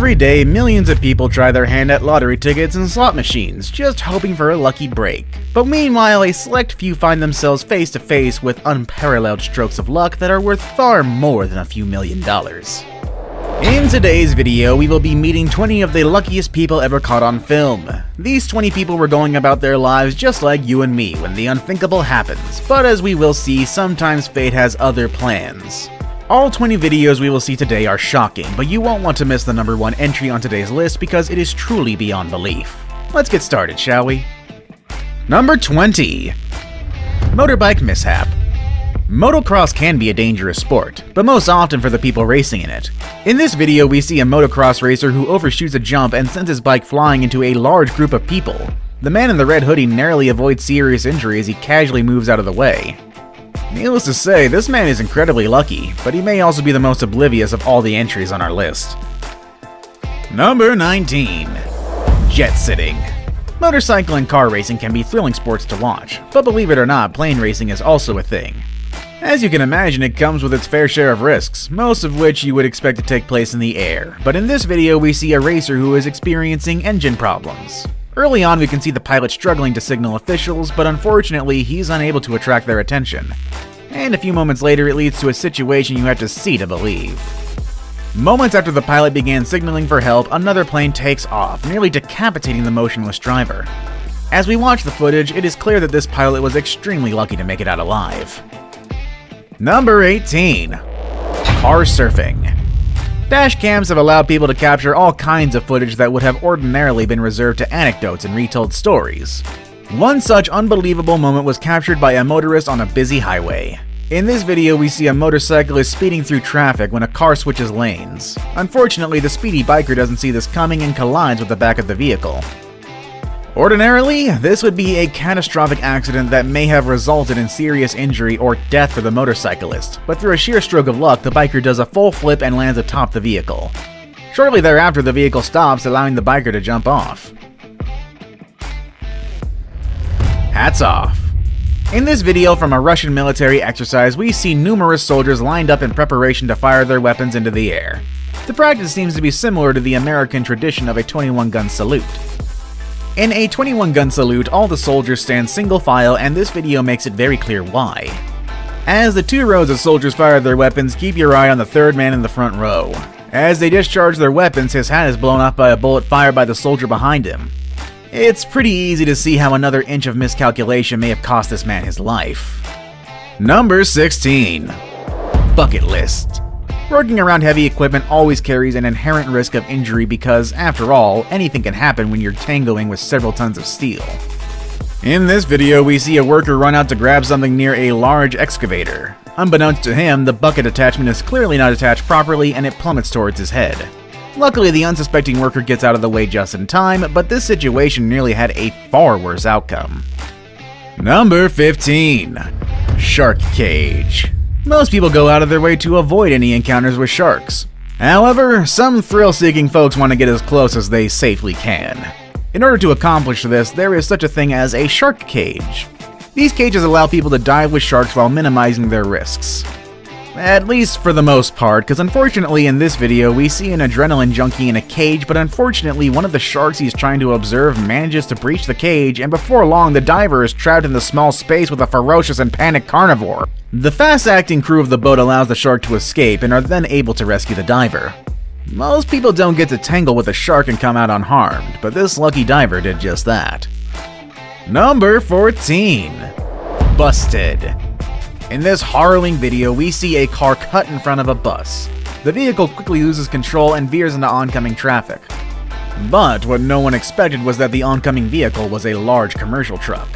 Every day, millions of people try their hand at lottery tickets and slot machines, just hoping for a lucky break. But meanwhile, a select few find themselves face to face with unparalleled strokes of luck that are worth far more than a few $1,000,000. In today's video, we will be meeting 20 of the luckiest people ever caught on film. These 20 people were going about their lives just like you and me when the unthinkable happens, but as we will see, sometimes fate has other plans. All 20 videos we will see today are shocking, but you won't want to miss the number 1 entry on today's list because it is truly beyond belief. Let's get started, shall we? Number 20. Motorbike mishap. Motocross can be a dangerous sport, but most often for the people racing in it. In this video, we see a motocross racer who overshoots a jump and sends his bike flying into a large group of people. The man in the red hoodie narrowly avoids serious injury as he casually moves out of the way. Needless to say, this man is incredibly lucky, but he may also be the most oblivious of all the entries on our list. Number 19. Jet sitting. Motorcycle and car racing can be thrilling sports to watch, but believe it or not, plane racing is also a thing. As you can imagine, it comes with its fair share of risks, most of which you would expect to take place in the air, but in this video we see a racer who is experiencing engine problems. Early on we can see the pilot struggling to signal officials, but unfortunately he's unable to attract their attention. And a few moments later it leads to a situation you have to see to believe. Moments after the pilot began signaling for help, another plane takes off, nearly decapitating the motionless driver. As we watch the footage, it is clear that this pilot was extremely lucky to make it out alive. Number 18. Car surfing. Dash cams have allowed people to capture all kinds of footage that would have ordinarily been reserved to anecdotes and retold stories. One such unbelievable moment was captured by a motorist on a busy highway. In this video, we see a motorcyclist speeding through traffic when a car switches lanes. Unfortunately, the speedy biker doesn't see this coming and collides with the back of the vehicle. Ordinarily, this would be a catastrophic accident that may have resulted in serious injury or death for the motorcyclist, but through a sheer stroke of luck, the biker does a full flip and lands atop the vehicle. Shortly thereafter, the vehicle stops, allowing the biker to jump off. Hats off. In this video from a Russian military exercise, we see numerous soldiers lined up in preparation to fire their weapons into the air. The practice seems to be similar to the American tradition of a 21-gun salute. In a 21-gun salute, all the soldiers stand single file, and this video makes it very clear why. As the 2 rows of soldiers fire their weapons, keep your eye on the 3rd man in the front row. As they discharge their weapons, his hat is blown off by a bullet fired by the soldier behind him. It's pretty easy to see how another inch of miscalculation may have cost this man his life. Number 16. Bucket list. Working around heavy equipment always carries an inherent risk of injury because, after all, anything can happen when you're tangoing with several tons of steel. In this video, we see a worker run out to grab something near a large excavator. Unbeknownst to him, the bucket attachment is clearly not attached properly and it plummets towards his head. Luckily, the unsuspecting worker gets out of the way just in time, but this situation nearly had a far worse outcome. Number 15. Shark cage. Most people go out of their way to avoid any encounters with sharks. However, some thrill-seeking folks want to get as close as they safely can. In order to accomplish this, there is such a thing as a shark cage. These cages allow people to dive with sharks while minimizing their risks. At least for the most part, because unfortunately in this video we see an adrenaline junkie in a cage, but unfortunately one of the sharks he's trying to observe manages to breach the cage, and before long the diver is trapped in the small space with a ferocious and panicked carnivore. The fast-acting crew of the boat allows the shark to escape and are then able to rescue the diver. Most people don't get to tangle with a shark and come out unharmed, but this lucky diver did just that. Number 14. Busted. In this harrowing video, we see a car cut in front of a bus. The vehicle quickly loses control and veers into oncoming traffic. But what no one expected was that the oncoming vehicle was a large commercial truck.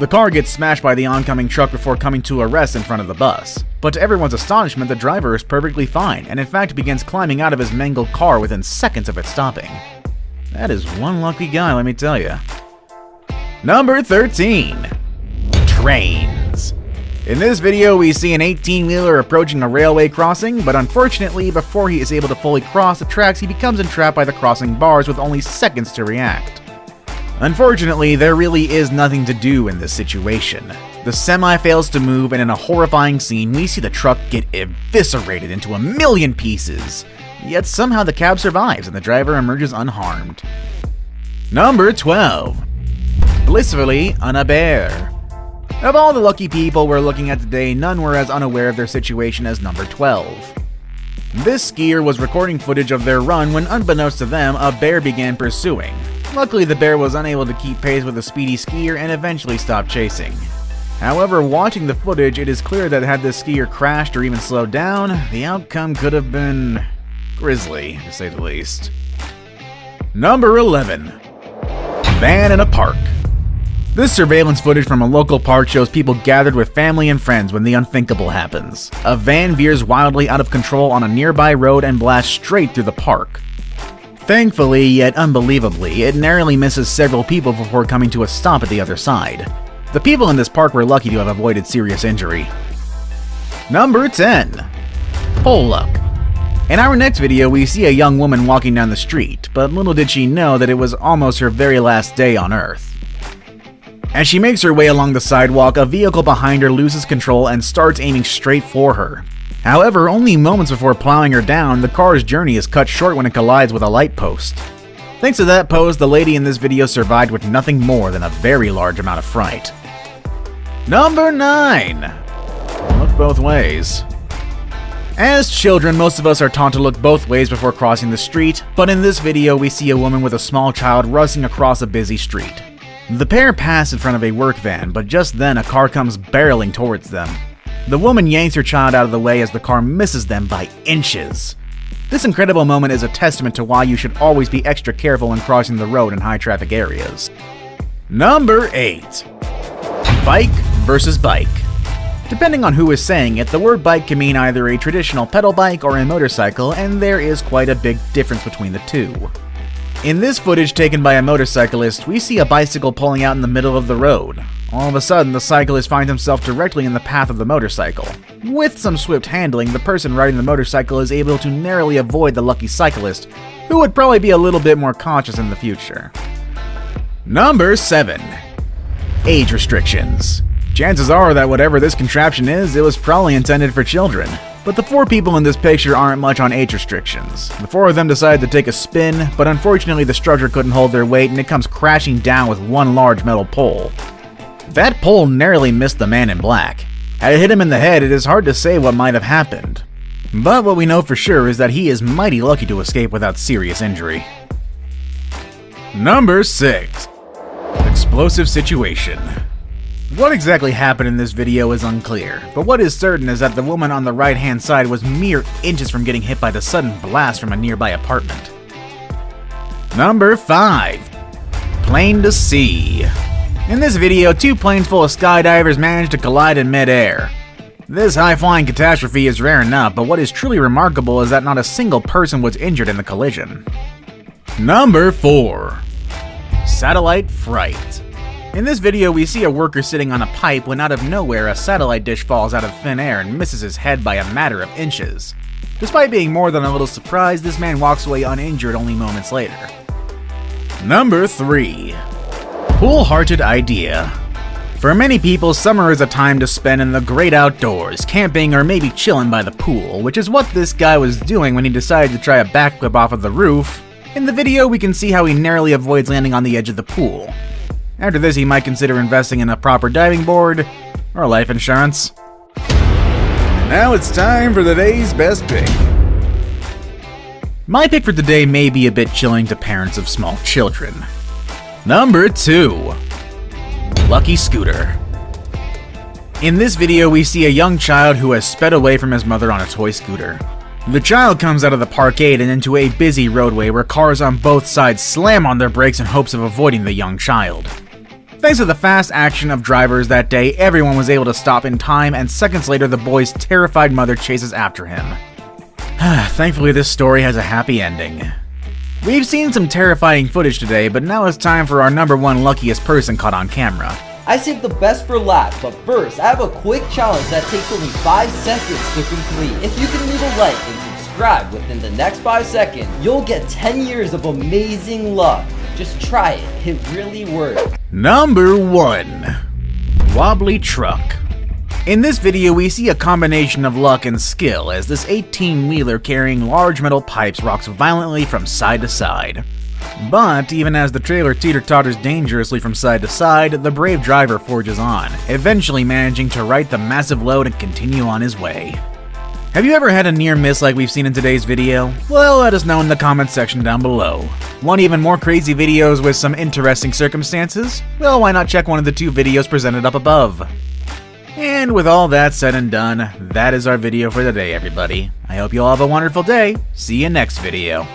The car gets smashed by the oncoming truck before coming to a rest in front of the bus. But to everyone's astonishment, the driver is perfectly fine, and in fact begins climbing out of his mangled car within seconds of it stopping. That is one lucky guy, let me tell you. Number 13. Trains. In this video, we see an 18-wheeler approaching a railway crossing, but unfortunately, before he is able to fully cross the tracks, he becomes entrapped by the crossing bars with only seconds to react. Unfortunately, there really is nothing to do in this situation. The semi fails to move, and in a horrifying scene, we see the truck get eviscerated into a million pieces. Yet somehow the cab survives and the driver emerges unharmed. Number 12. Blissfully unaware. Of all the lucky people we're looking at today, none were as unaware of their situation as number 12. This skier was recording footage of their run when, unbeknownst to them, a bear began pursuing. Luckily, the bear was unable to keep pace with the speedy skier and eventually stopped chasing. However, watching the footage, it is clear that had this skier crashed or even slowed down, the outcome could have been grisly, to say the least. Number 11. Van in a park. This surveillance footage from a local park shows people gathered with family and friends when the unthinkable happens. A van veers wildly out of control on a nearby road and blasts straight through the park. Thankfully, yet unbelievably, it narrowly misses several people before coming to a stop at the other side. The people in this park were lucky to have avoided serious injury. Number 10. Pole luck. In our next video, we see a young woman walking down the street, but little did she know that it was almost her very last day on Earth. As she makes her way along the sidewalk, a vehicle behind her loses control and starts aiming straight for her. However, only moments before plowing her down, the car's journey is cut short when it collides with a light post. Thanks to that post, the lady in this video survived with nothing more than a very large amount of fright. Number 9. Look both ways. As children, most of us are taught to look both ways before crossing the street, but in this video we see a woman with a small child rushing across a busy street. The pair pass in front of a work van, but just then a car comes barreling towards them. The woman yanks her child out of the way as the car misses them by inches. This incredible moment is a testament to why you should always be extra careful when crossing the road in high traffic areas. Number 8. Bike versus bike. Depending on who is saying it, the word bike can mean either a traditional pedal bike or a motorcycle, and there is quite a big difference between the two. In this footage taken by a motorcyclist, we see a bicycle pulling out in the middle of the road. All of a sudden, the cyclist finds himself directly in the path of the motorcycle. With some swift handling, the person riding the motorcycle is able to narrowly avoid the lucky cyclist, who would probably be a little bit more cautious in the future. Number 7. Age restrictions. Chances are that whatever this contraption is, it was probably intended for children. But the 4 people in this picture aren't much on age restrictions. The 4 of them decide to take a spin, but unfortunately the structure couldn't hold their weight and it comes crashing down with one large metal pole. That pole narrowly missed the man in black. Had it hit him in the head, it is hard to say what might have happened. But what we know for sure is that he is mighty lucky to escape without serious injury. Number 6. Explosive situation. What exactly happened in this video is unclear, but what is certain is that the woman on the right-hand side was mere inches from getting hit by the sudden blast from a nearby apartment. Number 5. Plane to sea. In this video, 2 planes full of skydivers managed to collide in mid-air. This high-flying catastrophe is rare enough, but what is truly remarkable is that not a single person was injured in the collision. Number 4. Satellite fright. In this video, we see a worker sitting on a pipe when out of nowhere a satellite dish falls out of thin air and misses his head by a matter of inches. Despite being more than a little surprised, this man walks away uninjured only moments later. Number 3. Pool-hearted idea. For many people, summer is a time to spend in the great outdoors, camping or maybe chilling by the pool, which is what this guy was doing when he decided to try a backflip off of the roof. In the video, we can see how he narrowly avoids landing on the edge of the pool. After this, he might consider investing in a proper diving board or life insurance. Now it's time for the day's best pick. My pick for today may be a bit chilling to parents of small children. Number 2. Lucky Scooter. In this video, we see a young child who has sped away from his mother on a toy scooter. The child comes out of the parkade and into a busy roadway where cars on both sides slam on their brakes in hopes of avoiding the young child. Thanks to the fast action of drivers that day, everyone was able to stop in time, and seconds later the boy's terrified mother chases after him. Thankfully, this story has a happy ending. We've seen some terrifying footage today, but now it's time for our number 1 luckiest person caught on camera. I saved the best for last, but first, I have a quick challenge that takes only 5 seconds to complete. If you can leave a like and subscribe within the next 5 seconds, you'll get 10 years of amazing luck. Just try it, it really works. Number 1. Wobbly Truck. In this video, we see a combination of luck and skill as this 18-wheeler carrying large metal pipes rocks violently from side to side. But even as the trailer teeter-totters dangerously from side to side, the brave driver forges on, eventually managing to right the massive load and continue on his way. Have you ever had a near miss like we've seen in today's video? Well, let us know in the comments section down below. Want even more crazy videos with some interesting circumstances? Well, why not check one of the 2 videos presented up above? And with all that said and done, that is our video for today, everybody. I hope you all have a wonderful day. See you next video.